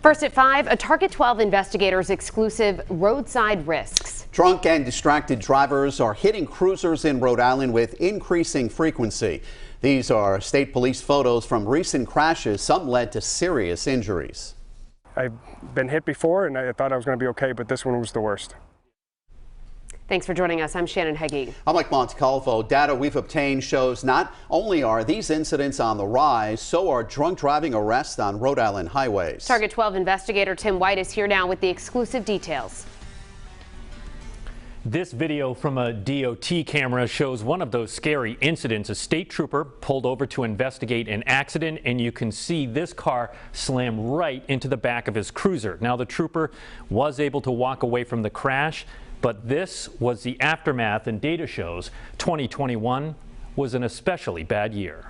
First at 5, a Target 12 investigators exclusive roadside risks. Drunk and distracted drivers are hitting cruisers in Rhode Island with increasing frequency. These are state police photos from recent crashes. Some led to serious injuries. I've been hit before and I thought I was going to be okay, but this one was the worst. Thanks for joining us. I'm Shannon Heggie. I'm Mike Montecalvo. Data we've obtained shows not only are these incidents on the rise, so are drunk driving arrests on Rhode Island highways. Target 12 investigator Tim White is here now with the exclusive details. This video from a DOT camera shows one of those scary incidents. A state trooper pulled over to investigate an accident, and you can see this car slam right into the back of his cruiser. Now, the trooper was able to walk away from the crash, but this was the aftermath, and data shows 2021 was an especially bad year.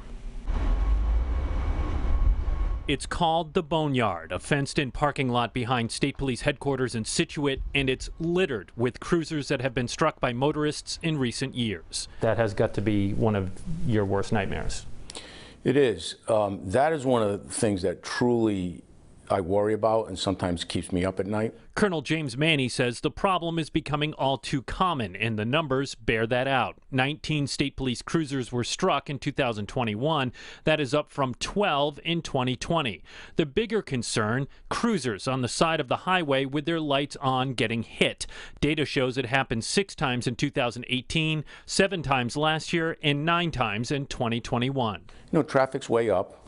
It's called the Boneyard, a fenced-in parking lot behind State Police headquarters in Scituate, and it's littered with cruisers that have been struck by motorists in recent years. That has got to be one of your worst nightmares. It is. That is one of the things that truly I worry about and sometimes keeps me up at night. Colonel James Manny says the problem is becoming all too common, and the numbers bear that out. 19 state police cruisers were struck in 2021. That is up from 12 in 2020. The bigger concern, cruisers on the side of the highway with their lights on getting hit. Data shows it happened 6 times in 2018, 7 times last year, and 9 times in 2021. You know, traffic's way up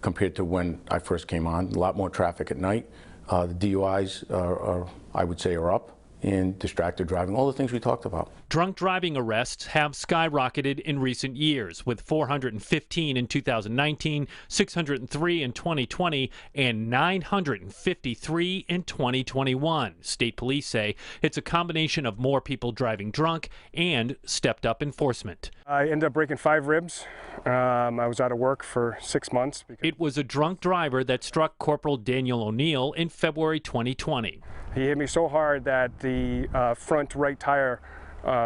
compared to when I first came on. A lot more traffic at night. The DUIs are, I would say, are up, and distracted driving, all the things we talked about. Drunk driving arrests have skyrocketed in recent years, with 415 in 2019, 603 in 2020, and 953 in 2021. State police say it's a combination of more people driving drunk and stepped up enforcement. I ended up breaking 5 ribs. I was out of work for 6 months. It was a drunk driver that struck Corporal Daniel O'Neill in February 2020. He hit me so hard that the front right tire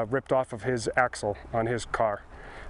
ripped off of his axle on his car,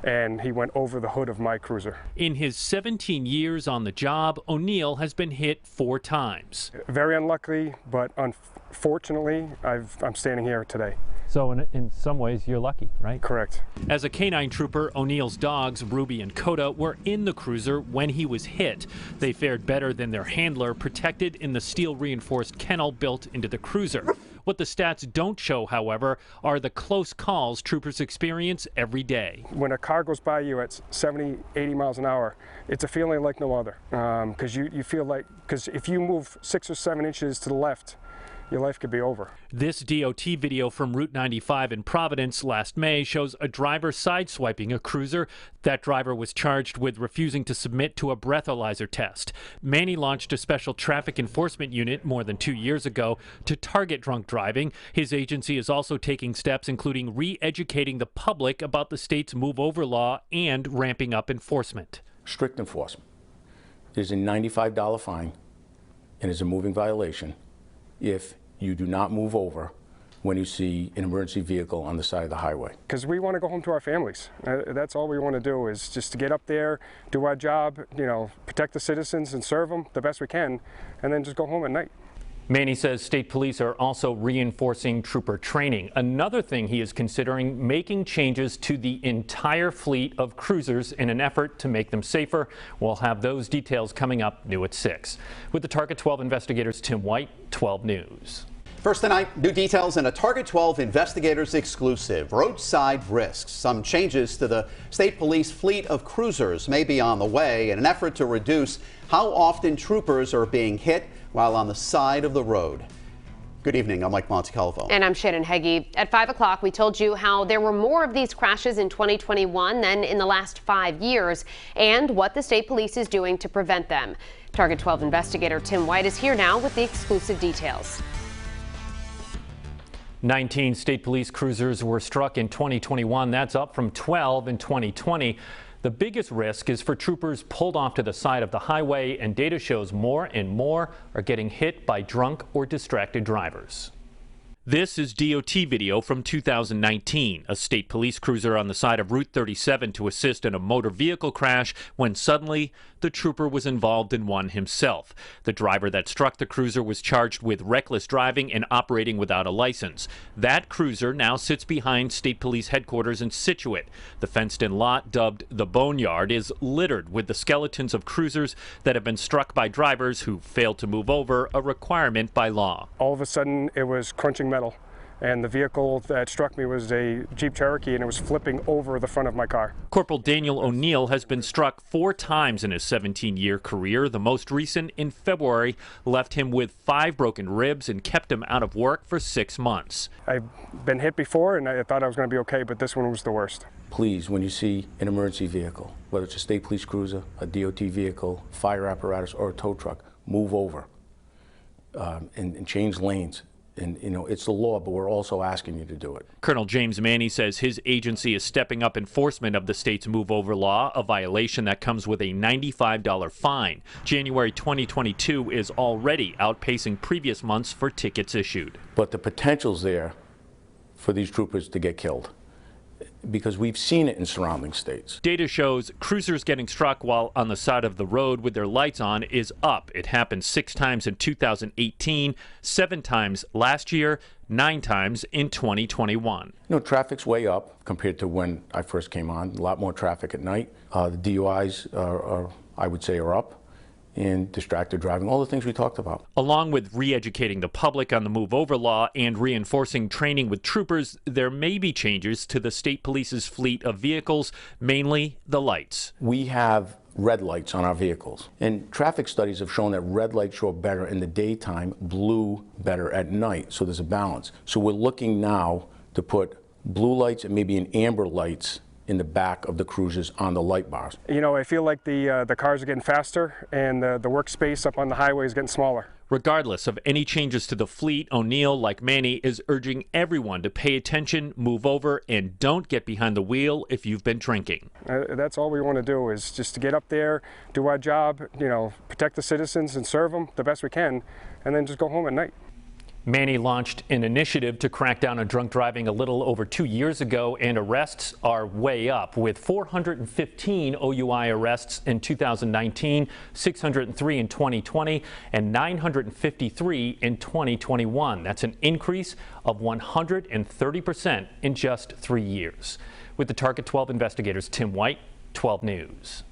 and he went over the hood of my cruiser. In his 17 years on the job, O'Neill has been hit 4 times. Very unlucky, but unfortunately, I'm standing here today. So in some ways, you're lucky, right? Correct. As a canine trooper, O'Neill's dogs, Ruby and Coda, were in the cruiser when he was hit. They fared better than their handler, protected in the steel-reinforced kennel built into the cruiser. What the stats don't show, however, are the close calls troopers experience every day. When a car goes by you at 70, 80 miles an hour, it's a feeling like no other. Because you feel like, because if you move 6 or 7 inches to the left, your life could be over. This DOT video from Route 95 in Providence last May shows a driver sideswiping a cruiser. That driver was charged with refusing to submit to a breathalyzer test. Manny launched a special traffic enforcement unit more than 2 years ago to target drunk driving. His agency is also taking steps including re-educating the public about the state's move over law and ramping up enforcement. Strict enforcement. There's a $95 fine and is a moving violation if you do not move over when you see an emergency vehicle on the side of the highway. Because we want to go home to our families. That's all we want to do, is just to get up there, do our job, you know, protect the citizens and serve them the best we can, and then just go home at night. Manny says state police are also reinforcing trooper training. Another thing he is considering, making changes to the entire fleet of cruisers in an effort to make them safer. We'll have those details coming up new at 6. With the Target 12 investigators, Tim White, 12 News. First tonight, new details in a Target 12 investigators exclusive. Roadside risks. Some changes to the state police fleet of cruisers may be on the way in an effort to reduce how often troopers are being hit while on the side of the road. Good evening, I'm Mike Montecalvo. And I'm Shannon Heggie. At 5 o'clock, we told you how there were more of these crashes in 2021 than in the last 5 years, and what the state police is doing to prevent them. Target 12 investigator Tim White is here now with the exclusive details. 19 state police cruisers were struck in 2021. That's up from 12 in 2020. The biggest risk is for troopers pulled off to the side of the highway, and data shows more and more are getting hit by drunk or distracted drivers. This is DOT video from 2019. A state police cruiser on the side of Route 37 to assist in a motor vehicle crash when suddenly the trooper was involved in one himself. The driver that struck the cruiser was charged with reckless driving and operating without a license. That cruiser now sits behind state police headquarters in Scituate. The fenced-in lot, dubbed the Boneyard, is littered with the skeletons of cruisers that have been struck by drivers who failed to move over, a requirement by law. All of a sudden, it was crunching metal, and the vehicle that struck me was a Jeep Cherokee, and it was flipping over the front of my car. Corporal Daniel O'Neill has been struck 4 times in his 17-year career. The most recent, in February, left him with 5 broken ribs and kept him out of work for 6 months. I've been hit before, and I thought I was going to be okay, but this one was the worst. Please, when you see an emergency vehicle, whether it's a state police cruiser, a DOT vehicle, fire apparatus, or a tow truck, move over and change lanes. And, you know, it's the law, but we're also asking you to do it. Colonel James Manny says his agency is stepping up enforcement of the state's move over law, a violation that comes with a $95 fine. January 2022 is already outpacing previous months for tickets issued. But the potential's there for these troopers to get killed, because we've seen it in surrounding states. Data shows cruisers getting struck while on the side of the road with their lights on is up. It happened 6 times in 2018, 7 times last year, 9 times in 2021. You know, traffic's way up compared to when I first came on. A lot more traffic at night. The DUIs are, I would say, are up. And distracted driving, all the things we talked about. Along with re-educating the public on the move over law and reinforcing training with troopers, there may be changes to the state police's fleet of vehicles, mainly the lights. We have red lights on our vehicles, and traffic studies have shown that red lights show better in the daytime, blue better at night, so there's a balance. So we're looking now to put blue lights and maybe an amber lights in the back of the cruisers on the light bars. You know, I feel like the cars are getting faster, and the workspace up on the highway is getting smaller. Regardless of any changes to the fleet, O'Neill, like Manny, is urging everyone to pay attention, move over, and don't get behind the wheel if you've been drinking. That's all we want to do, is just to get up there, do our job, you know, protect the citizens and serve them the best we can, and then just go home at night. Manny launched an initiative to crack down on drunk driving a little over 2 years ago, and arrests are way up, with 415 OUI arrests in 2019, 603 in 2020, and 953 in 2021. That's an increase of 130% in just 3 years. With the Target 12 investigators, Tim White, 12 News.